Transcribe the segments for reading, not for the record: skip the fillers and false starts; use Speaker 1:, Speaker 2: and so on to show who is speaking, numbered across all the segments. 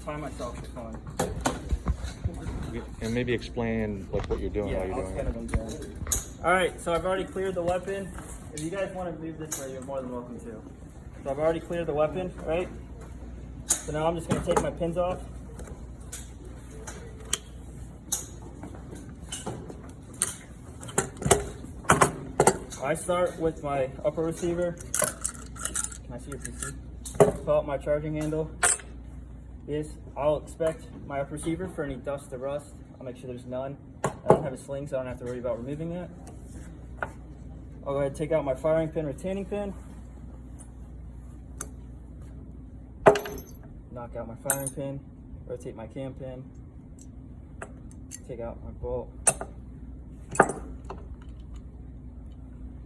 Speaker 1: Find myself the phone.
Speaker 2: And maybe explain like what you're doing while you're
Speaker 1: I'll
Speaker 2: doing
Speaker 1: scan
Speaker 2: it.
Speaker 1: it on camera. All right, so I've already cleared the weapon. If you guys want to leave this way, you're more than welcome to. So I've already cleared the weapon, right? So now I'm just going to take my pins off. I start with my upper receiver. Can I see your PC? Pull out my charging handle. I'll inspect my upper receiver for any dust or rust. I'll make sure there's none. I don't have a sling, so I don't have to worry about removing that. I'll go ahead and take out my firing pin, retaining pin. Knock out my firing pin. Rotate my cam pin. Take out my bolt.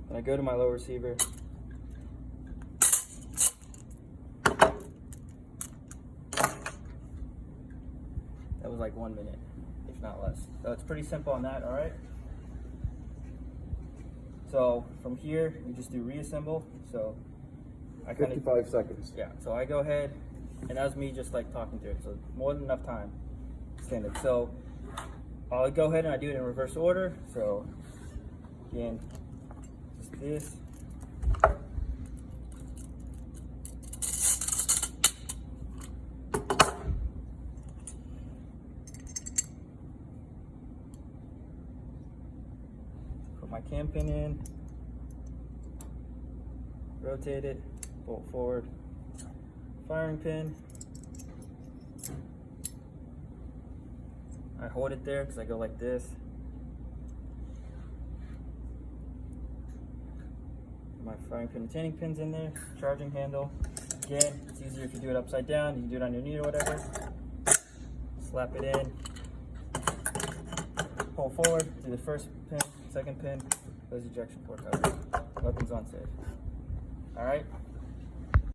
Speaker 1: Then I go to my lower receiver. That was like 1 minute, if not less. So it's pretty simple on that, all right? So from here, we just do reassemble. So I kind of
Speaker 3: 55 seconds.
Speaker 1: Yeah, so I go ahead, and that was me just like talking through it. So more than enough time standing. So I'll go ahead and I do it in reverse order. So again, just this. Put my cam pin in, rotate it, bolt forward, firing pin. I hold it there because I go like this. My firing pin retaining pin's in there, charging handle. Again, it's easier if you do it upside down, you can do it on your knee or whatever. Slap it in, pull forward, do the first pin, second pin, close ejection port cover. Weapons on safe. All right.